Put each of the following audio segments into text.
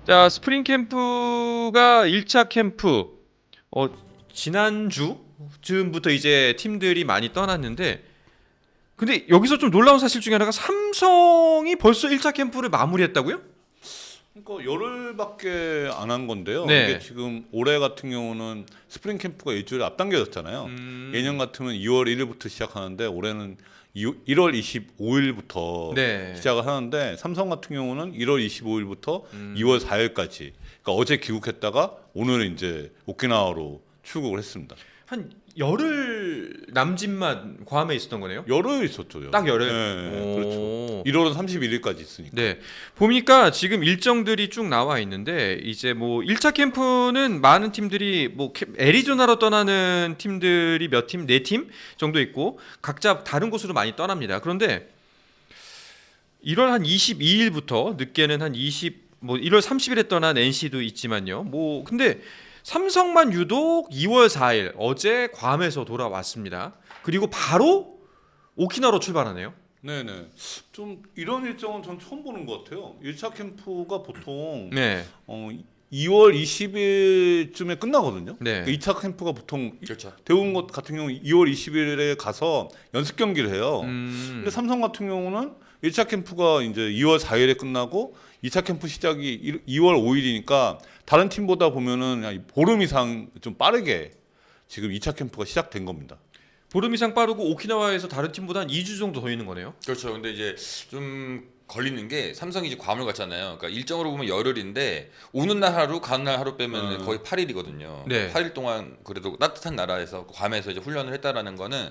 자, 스프링 캠프가 1차 캠프 어, 지난주쯤부터 이제 팀들이 많이 떠났는데, 근데 여기서 좀 놀라운 사실 중에 하나가 삼성이 벌써 1차 캠프를 마무리했다고요? 그러니까 열흘밖에 안 한 건데요. 네. 이게 지금 올해 같은 경우는 스프링 캠프가 일주일 앞당겨졌잖아요. 예년 같으면 2월 1일부터 시작하는데 올해는 1월 25일부터 네. 시작을 하는데 삼성 같은 경우는 1월 25일부터 2월 4일까지. 그러니까 어제 귀국했다가 오늘 이제 오키나와로 출국을 했습니다. 한 열흘 남짓만 괌에 있었던 거네요? 열흘 있었죠. 열흘. 딱 열흘? 네, 그렇죠. 오. 1월은 31일까지 있으니까. 네. 보니까 지금 일정들이 쭉 나와 있는데, 이제 뭐 1차 캠프는 많은 팀들이 뭐 애리조나로 떠나는 팀들이 몇 팀, 네 팀 정도 있고 각자 다른 곳으로 많이 떠납니다. 그런데 1월 한 22일부터 늦게는 한 1월 30일에 떠난 NC도 있지만요. 뭐 근데 삼성만 유독 2월 4일 어제 괌에서 돌아왔습니다. 그리고 바로 오키나와로 출발하네요. 네네. 좀 이런 일정은 전 처음 보는 것 같아요. 1차 캠프가 보통 네. 2월 20일쯤에 끝나거든요. 네. 2차 캠프가 보통 그렇죠. 대부분 것 같은 경우 2월 20일에 가서 연습 경기를 해요. 근데 음. 삼성 같은 경우는 1차 캠프가 이제 2월 4일에 끝나고 2차 캠프 시작이 2월 5일이니까 다른 팀보다 보면은 한 보름 이상 좀 빠르게 지금 2차 캠프가 시작된 겁니다. 보름 이상 빠르고 오키나와에서 다른 팀보다 한 2주 정도 더 있는 거네요. 그렇죠. 근데 이제 좀 걸리는 게 삼성이 이제 괌을 갔잖아요. 그러니까 일정으로 보면 열흘인데 오는 날 하루, 가는 날 하루 빼면 거의 8일이거든요. 네. 8일 동안 그래도 따뜻한 나라에서 괌에서 이제 훈련을 했다라는 거는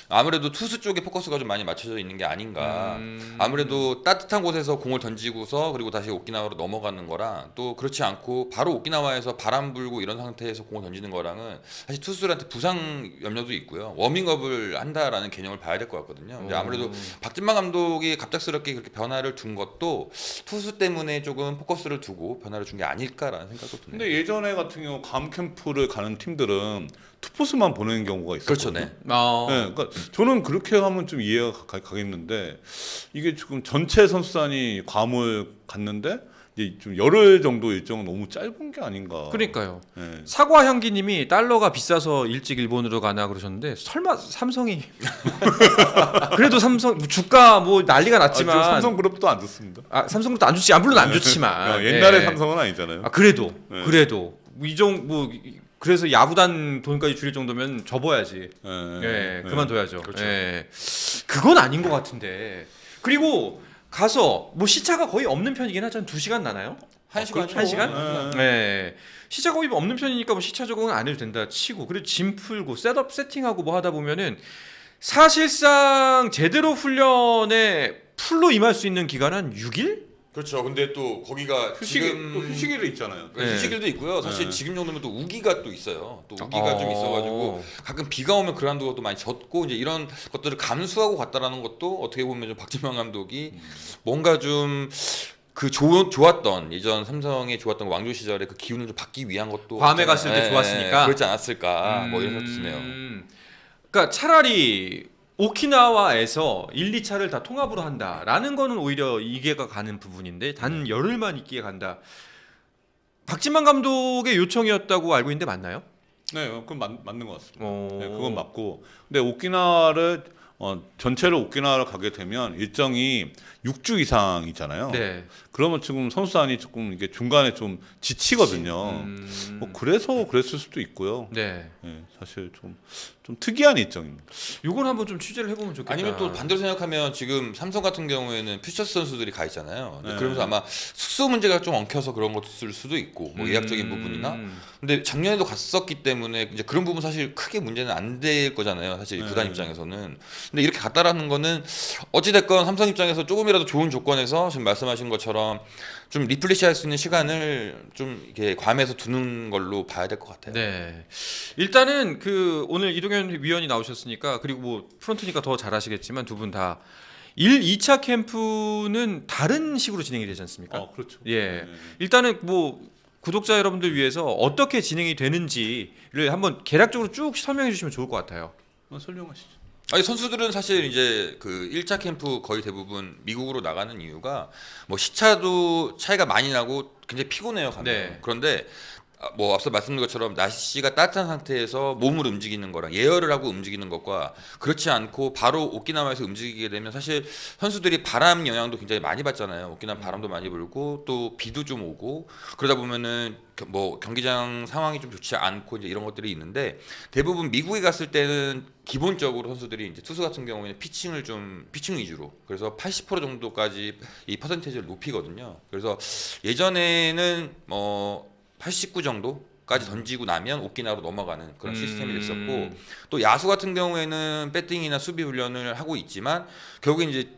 아무래도 투수 쪽에 포커스가 좀 많이 맞춰져 있는 게 아닌가. 아무래도 따뜻한 곳에서 공을 던지고서 그리고 다시 오키나와로 넘어가는 거랑 또 그렇지 않고 바로 오키나와에서 바람 불고 이런 상태에서 공을 던지는 거랑은 사실 투수들한테 부상 염려도 있고요. 워밍업을 한다라는 개념을 봐야 될 것 같거든요. 근데 아무래도 박진만 감독이 갑작스럽게 그렇게 변화를 둔 것도 투수 때문에 조금 포커스를 두고 변화를 준 게 아닐까라는 생각도 드네요. 근데 예전에 같은 경우 괌 캠프를 가는 팀들은 투포수만 보내는 경우가 그렇죠, 있었거든요. 네. 네, 그러니까 저는 그렇게 하면 좀 이해가 가겠는데 이게 지금 전체 선수단이 괌을 갔는데 이제 좀 열흘 정도 일정은 너무 짧은 게 아닌가. 그러니까요. 네. 사과 향기님이 달러가 비싸서 일찍 일본으로 가나 그러셨는데, 설마 삼성이 그래도 삼성 주가 뭐 난리가 났지만 삼성그룹도 안 좋습니다. 삼성도 안 좋지, 물론 안 좋지만 옛날에 예. 삼성은 아니잖아요. 그래도 네. 그래도 뭐 그래서 야구단 돈까지 줄일 정도면 접어야지. 예, 그만둬야죠. 그렇죠. 예. 그건 아닌 것 같은데. 그리고 가서 뭐 시차가 거의 없는 편이긴 하잖아요. 2시간 나나요? 1시간? 한 시간? 네. 네. 시차 거의 없는 편이니까 뭐 시차 적응은 안 해도 된다 치고, 그리고 짐 풀고 셋업 세팅하고 뭐 하다 보면은 사실상 제대로 훈련에 풀로 임할 수 있는 기간은 6일? 그렇죠. 근데 또 거기가 지금 또 휴식일이 있잖아요. 네. 휴식일도 있고요. 사실 네. 지금 정도면 또 우기가 또 있어요. 또 우기가 좀 있어가지고 가끔 비가 오면 그라운드가 또 많이 젖고 이제 이런 것들을 감수하고 갔다라는 것도 어떻게 보면 좀 박진만 감독이 뭔가 좀 그 좋았던 예전 삼성의 좋았던 왕조 시절의 그 기운을 좀 받기 위한 것도 괌에 갔을 때 좋았으니까. 그렇지 않았을까 뭐 이런 생각도 드네요. 그러니까 차라리 오키나와에서 1, 2차를 다 통합으로 한다라는 거는 오히려 이해가 가는 부분인데, 단 열흘만 있기에 간다. 박진만 감독의 요청이었다고 알고 있는데 맞나요? 네, 그건 맞는 것 같습니다. 어... 네, 그건 맞고. 근데 오키나와를 전체로 오키나와를 가게 되면 일정이 6주 이상이잖아요. 네. 그러면 지금 선수단이 조금 이게 중간에 좀 지치거든요. 뭐 그래서 그랬을 수도 있고요. 네. 네, 사실 좀 특이한 일정입니다. 요건 한번 좀 취재를 해보면 좋겠다. 아니면 또 반대로 생각하면 지금 삼성 같은 경우에는 퓨처스 선수들이 가 있잖아요. 네. 그러면서 아마 숙소 문제가 좀 엉켜서 그런 것일 수도 있고 뭐 예약적인 부분이나. 근데 작년에도 갔었기 때문에 이제 그런 부분 사실 크게 문제는 안 될 거잖아요. 사실 네. 구단 입장에서는. 근데 이렇게 갔다라는 거는 어찌 됐건 삼성 입장에서 조금이라도 좋은 조건에서 지금 말씀하신 것처럼 좀 리플레시할 수 있는 시간을 좀 이렇게 괌에서 두는 걸로 봐야 될 것 같아요. 네. 일단은 그 오늘 이동현 위원이 나오셨으니까, 그리고 뭐 프런트니까 더 잘하시겠지만 두 분 다 1, 2차 캠프는 다른 식으로 진행이 되지 않습니까? 그렇죠. 예. 네. 일단은 뭐 구독자 여러분들 위해서 어떻게 진행이 되는지를 한번 개략적으로 쭉 설명해 주시면 좋을 것 같아요. 설명하시죠. 아니 선수들은 사실 이제 그 1차 캠프 거의 대부분 미국으로 나가는 이유가 뭐 시차도 차이가 많이 나고 굉장히 피곤해요 가면. 네. 그런데 뭐 앞서 말씀드린 것처럼 날씨가 따뜻한 상태에서 몸을 움직이는 거랑 예열을 하고 움직이는 것과 그렇지 않고 바로 오키나와에서 움직이게 되면 사실 선수들이 바람 영향도 굉장히 많이 받잖아요. 오키나와 바람도 많이 불고 또 비도 좀 오고 그러다 보면은 뭐 경기장 상황이 좀 좋지 않고 이제 이런 것들이 있는데 대부분 미국에 갔을 때는 기본적으로 선수들이 이제 투수 같은 경우에는 피칭 위주로 그래서 80% 정도까지 이 퍼센테이지를 높이거든요. 그래서 예전에는 89 정도까지 던지고 나면 오키나와로 넘어가는 그런 시스템이 됐었고 또 야수 같은 경우에는 배팅이나 수비 훈련을 하고 있지만 결국에 이제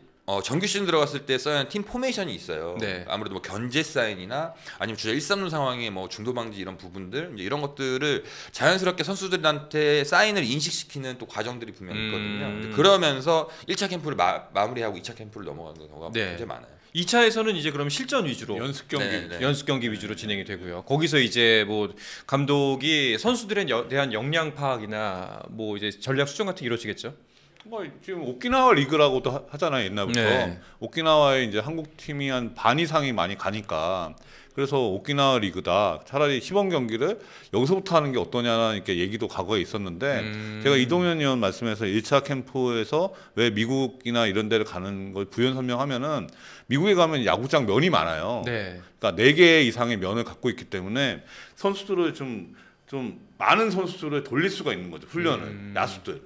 정규 시즌 들어갔을 때 써야 하는 팀 포메이션이 있어요. 네. 아무래도 뭐 견제 사인이나 아니면 주자 1-3루 상황에 뭐 중도 방지 이런 부분들 이제 이런 것들을 자연스럽게 선수들한테 사인을 인식시키는 또 과정들이 분명히 있거든요. 이제 그러면서 1차 캠프를 마무리하고 2차 캠프를 넘어가는 경우가 네. 굉장히 많아요. 2차에서는 이제 그럼 실전 위주로 연습 경기. 네. 연습 경기 위주로 진행이 되고요. 거기서 이제 뭐 감독이 선수들에 대한 역량 파악이나 뭐 이제 전략 수정 같은 게 이루어지겠죠. 뭐 지금 오키나와 리그라고도 하잖아요 옛날부터. 네. 오키나와에 이제 한국 팀이 한 반 이상이 많이 가니까 그래서 오키나와 리그다. 차라리 시범 경기를 여기서부터 하는 게 어떠냐는 이렇게 얘기도 과거에 있었는데 제가 이동현 의원 말씀에서 1차 캠프에서 왜 미국이나 이런 데를 가는 걸 부연 설명하면은 미국에 가면 야구장 면이 많아요. 네. 그러니까 4개 이상의 면을 갖고 있기 때문에 선수들을 좀 많은 선수들을 돌릴 수가 있는 거죠. 훈련을. 야수들.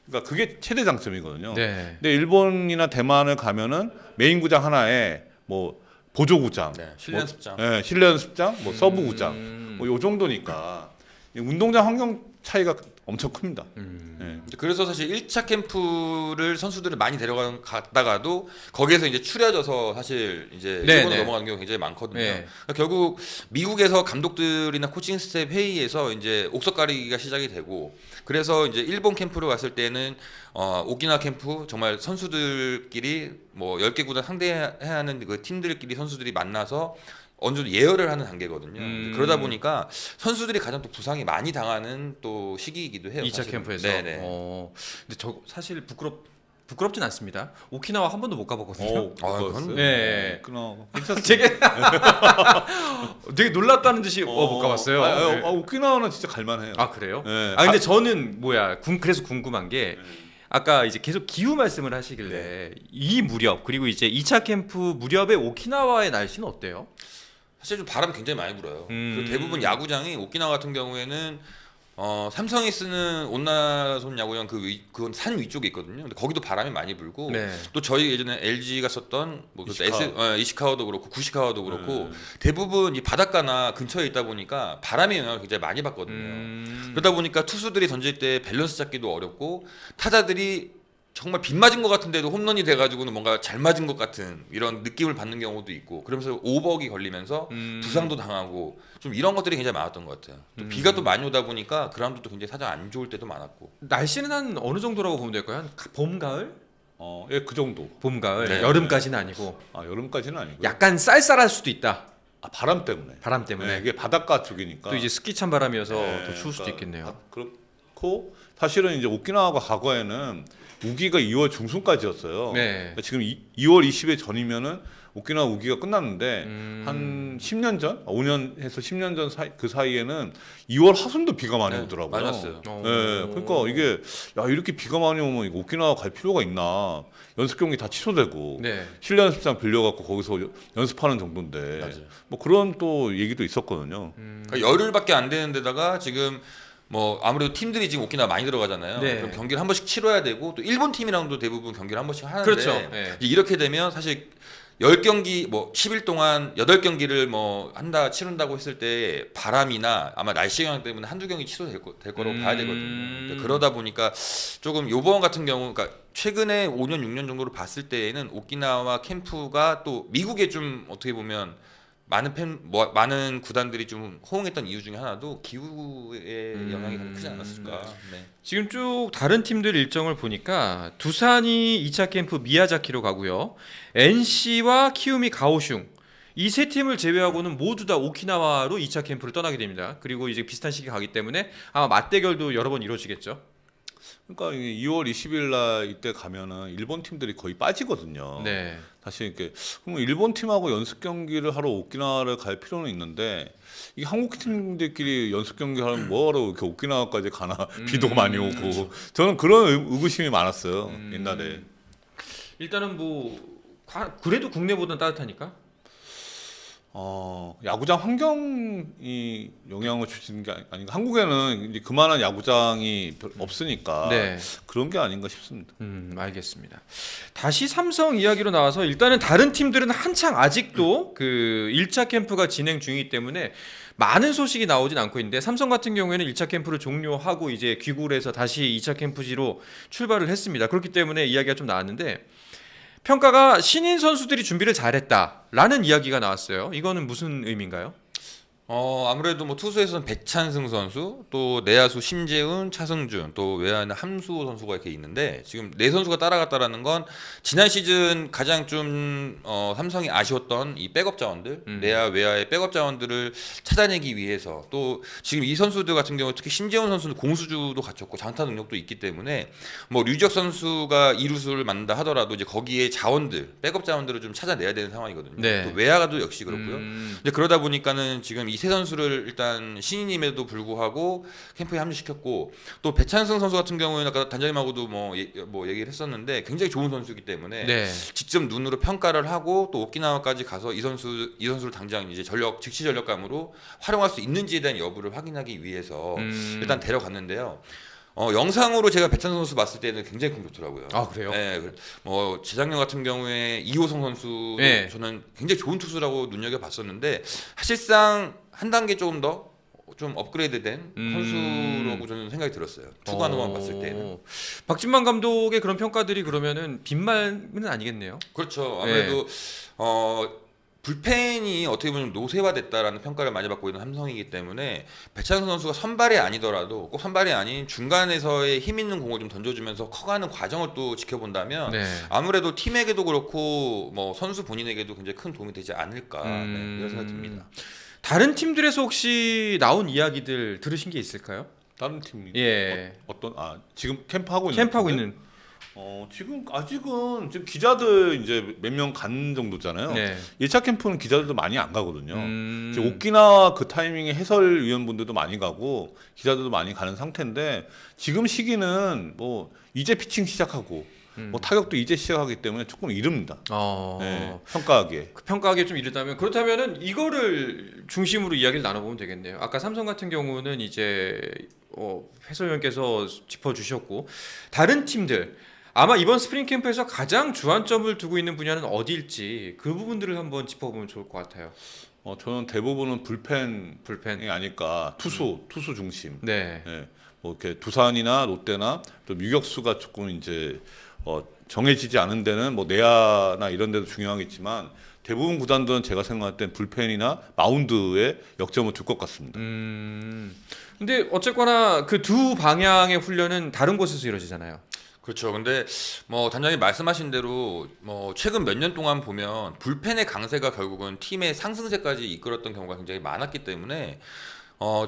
그러니까 그게 최대 장점이거든요. 네. 근데 일본이나 대만을 가면은 메인 구장 하나에 뭐 보조 구장, 네, 실내 연습장. 뭐, 실내 연습장, 뭐 서브 구장, 뭐 요 정도니까 운동장 환경 차이가 엄청 큽니다. 예. 그래서 사실 1차 캠프를 선수들을 많이 데려갔다가도 거기에서 이제 추려져서 사실 이제 네, 일본으로 네. 넘어가는 경우가 굉장히 많거든요. 네. 그러니까 결국 미국에서 감독들이나 코칭 스텝 회의에서 이제 옥석 가리기가 시작이 되고 그래서 이제 일본 캠프로 갔을 때는 오키나와 캠프 정말 선수들끼리 뭐 10개 구단 상대해야 하는 그 팀들끼리 선수들이 만나서 어느 정도 예열을 하는 단계거든요. 그러다 보니까 선수들이 가장 또 부상이 많이 당하는 또 시기이기도 해요. 2차 사실은. 캠프에서. 네네. 근데 저 사실 부끄럽진 않습니다. 오키나와 한 번도 못 가보거든요. 그건 네. 괜찮습니다. 되게 되게 놀랐다는 듯이 못 가봤어요. 네. 오키나와는 진짜 갈만해요. 아 그래요? 네. 아 근데 저는 그래서 궁금한 게 아까 이제 계속 기후 말씀을 하시길래 이 무렵 그리고 이제 2차 캠프 무렵에 오키나와의 날씨는 어때요? 사실 좀 바람이 굉장히 많이 불어요. 그리고 대부분 야구장이 오키나와 같은 경우에는 삼성이 쓰는 온나손 야구장 그건 산 위쪽에 있거든요. 근데 거기도 바람이 많이 불고 네. 또 저희 예전에 LG가 썼던 뭐 이시카와도 그렇고 구시카와도 그렇고 네. 대부분 이 바닷가나 근처에 있다 보니까 바람의 영향을 굉장히 많이 받거든요. 그러다 보니까 투수들이 던질 때 밸런스 잡기도 어렵고 타자들이 정말 빗 맞은 것 같은데도 홈런이 돼가지고는 뭔가 잘 맞은 것 같은 이런 느낌을 받는 경우도 있고 그러면서 오버기 걸리면서 부상도 당하고 좀 이런 것들이 굉장히 많았던 것 같아요. 또 비가 또 많이 오다 보니까 그라운드도 굉장히 사정 안 좋을 때도 많았고. 날씨는 한 어느 정도라고 보면 될까요? 한 봄, 가을? 예, 그 정도. 봄, 가을. 네. 여름까지는 아니고 여름까지는 아니고. 약간 쌀쌀할 수도 있다. 바람 때문에. 바람 때문에. 네, 이게 바닷가 쪽이니까. 또 이제 스키 찬 바람이어서 네, 더 추울 수도 있겠네요. 그렇고 사실은 이제 오키나와가 과거에는 우기가 2월 중순까지였어요. 네. 그러니까 지금 2월 20일 전이면은 오키나와 우기가 끝났는데 한 10년 전, 5년에서 10년 전 그 사이에는 2월 하순도 비가 많이 네, 오더라고요. 많이 왔어요. 네, 그러니까 이게 이렇게 비가 많이 오면 이거 오키나와 갈 필요가 있나? 연습 경기 다 취소되고 네. 실내 연습장 빌려갖고 거기서 연습하는 정도인데 맞아요. 뭐 그런 또 얘기도 있었거든요. 그러니까 열흘밖에 안 되는 데다가 지금 뭐 아무래도 팀들이 지금 오키나와 많이 들어가잖아요. 네. 그럼 경기를 한 번씩 치러야 되고 또 일본 팀이랑도 대부분 경기를 한 번씩 하는데 그렇죠. 네. 이제 이렇게 되면 사실 10경기 뭐 10일 동안 8경기를 뭐 치른다고 했을 때 바람이나 아마 날씨 영향 때문에 한두 경기 취소될 거라고 봐야 되거든요. 그러니까 그러다 보니까 조금 요번 같은 경우 그러니까 최근에 5년 6년 정도로 봤을 때에는 오키나와 캠프가 또 미국에 좀 어떻게 보면 많은 구단들이 좀 호응했던 이유 중에 하나도 기후의 영향이 가장 크지 않았을까. 네. 지금 쭉 다른 팀들 일정을 보니까 두산이 2차 캠프 미야자키로 가고요. NC와 키우미 가오슝 이 세 팀을 제외하고는 모두 다 오키나와로 2차 캠프를 떠나게 됩니다. 그리고 이제 비슷한 시기에 가기 때문에 아마 맞대결도 여러 번 이루어지겠죠. 그러니까 2월 20일 날 이때 가면은 일본 팀들이 거의 빠지거든요. 네. 다시 이렇게 그럼 일본 팀하고 연습 경기를 하러 오키나와를 갈 필요는 있는데 이 한국 팀들끼리 연습 경기 하면 뭐하러 이렇게 오키나와까지 가나 비도 많이 오고 저는 그런 의구심이 많았어요 옛날에. 일단은 뭐 그래도 국내보다는 따뜻하니까. 야구장 환경이 영향을 주시는 게 아닌가. 한국에는 이제 그만한 야구장이 없으니까 네. 그런 게 아닌가 싶습니다. 알겠습니다. 다시 삼성 이야기로 나와서 일단은 다른 팀들은 한창 아직도 그 1차 캠프가 진행 중이기 때문에 많은 소식이 나오진 않고 있는데 삼성 같은 경우에는 1차 캠프를 종료하고 이제 귀국을 해서 다시 2차 캠프지로 출발을 했습니다. 그렇기 때문에 이야기가 좀 나왔는데 평가가 신인 선수들이 준비를 잘했다라는 이야기가 나왔어요. 이거는 무슨 의미인가요? 아무래도 뭐 투수에서는 배찬승 선수, 또 내야수 심재훈, 차승준, 또 외야는 함수호 선수가 이렇게 있는데 지금 네 선수가 따라갔다라는 건 지난 시즌 가장 좀 삼성이 아쉬웠던 이 백업 자원들, 내야 외야의 백업 자원들을 찾아내기 위해서 또 지금 이 선수들 같은 경우 특히 심재훈 선수는 공수주도 갖췄고 장타 능력도 있기 때문에 뭐 류지혁 선수가 이루수를 만든다 하더라도 이제 거기에 자원들, 백업 자원들을 좀 찾아내야 되는 상황이거든요. 네. 또 외야가도 역시 그렇고요. 근데 그러다 보니까는 지금 이 세 선수를 일단 신인임에도 불구하고 캠프에 합류시켰고 또 배찬승 선수 같은 경우에는 아까 단장님하고도 뭐 얘기를 했었는데 굉장히 좋은 선수이기 때문에 네. 직접 눈으로 평가를 하고 또 오키나와까지 가서 이 선수를 당장 이제 즉시 전력감으로 활용할 수 있는지에 대한 여부를 확인하기 위해서 일단 데려갔는데요. 영상으로 제가 배찬승 선수 봤을 때는 굉장히 좋더라고요. 아 그래요? 네, 뭐 재작년 같은 경우에 이호성 선수도 네. 저는 굉장히 좋은 투수라고 눈여겨 봤었는데 사실상 한 단계 조금 더 좀 업그레이드된 선수라고 저는 생각이 들었어요. 투구하는 봤을 때는. 박진만 감독의 그런 평가들이 그러면은 빈말은 아니겠네요. 그렇죠. 아무래도 불펜이 어떻게 보면 노쇠화됐다라는 평가를 많이 받고 있는 삼성이기 때문에 배찬승 선수가 선발이 아니더라도 꼭 선발이 아닌 중간에서의 힘 있는 공을 좀 던져주면서 커가는 과정을 또 지켜본다면 네. 아무래도 팀에게도 그렇고 뭐 선수 본인에게도 굉장히 큰 도움이 되지 않을까 이런 생각이 듭니다. 다른 팀들에서 혹시 나온 이야기들 들으신 게 있을까요? 다른 팀이 예. 어떤 지금 캠프하고 있는 캠프하고 팀들? 있는. 지금 아직은 지금 기자들 이제 몇 명 간 정도잖아요. 네. 1차 캠프는 기자들도 많이 안 가거든요. 이제 음. 오키나와 그 타이밍에 해설위원분들도 많이 가고 기자들도 많이 가는 상태인데 지금 시기는 뭐 이제 피칭 시작하고 뭐 타격도 이제 시작하기 때문에 조금 이릅니다. 네, 평가하기에. 그 평가하기에 좀 이르다면 그렇다면은 이거를 중심으로 이야기를 나눠보면 되겠네요. 아까 삼성 같은 경우는 이제 해설위원께서 짚어주셨고 다른 팀들 아마 이번 스프링 캠프에서 가장 주안점을 두고 있는 분야는 어디일지 그 부분들을 한번 짚어보면 좋을 것 같아요. 저는 대부분은 불펜이 불펜. 아닐까. 투수 중심. 네. 예, 뭐 이렇게 두산이나 롯데나 또 유격수가 조금 이제 정해지지 않은 데는 뭐 내야나 이런 데도 중요하겠지만 대부분 구단들은 제가 생각할 땐 불펜이나 마운드에 역점을 둘 것 같습니다. 근데 어쨌거나 그 두 방향의 훈련은 다른 곳에서 이루어지잖아요. 그렇죠. 근데 뭐 단장님 말씀하신 대로 뭐 최근 몇 년 동안 보면 불펜의 강세가 결국은 팀의 상승세까지 이끌었던 경우가 굉장히 많았기 때문에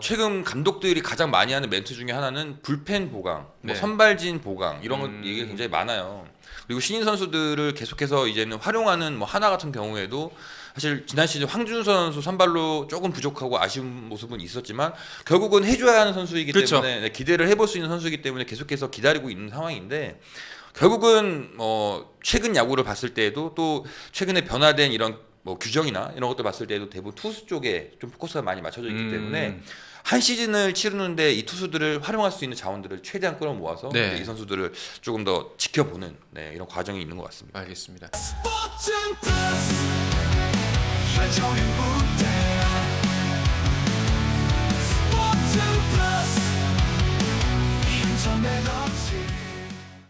최근 감독들이 가장 많이 하는 멘트 중에 하나는 불펜 보강, 네. 뭐 선발진 보강 이런 것 얘기가 굉장히 많아요. 그리고 신인 선수들을 계속해서 이제는 활용하는 뭐 하나 같은 경우에도 사실 지난 시즌 황준수 선수 선발로 조금 부족하고 아쉬운 모습은 있었지만 결국은 해줘야 하는 선수이기 그렇죠. 때문에 기대를 해볼 수 있는 선수이기 때문에 계속해서 기다리고 있는 상황인데 결국은 최근 야구를 봤을 때에도 또 최근에 변화된 이런 뭐 규정이나 이런 것들 봤을 때도 대부분 투수 쪽에 좀 포커스가 많이 맞춰져 있기 때문에 한 시즌을 치르는데 이 투수들을 활용할 수 있는 자원들을 최대한 끌어모아서 네. 이제 이 선수들을 조금 더 지켜보는 이런 과정이 있는 것 같습니다. 알겠습니다. 스포츠 플러스 한정의 무대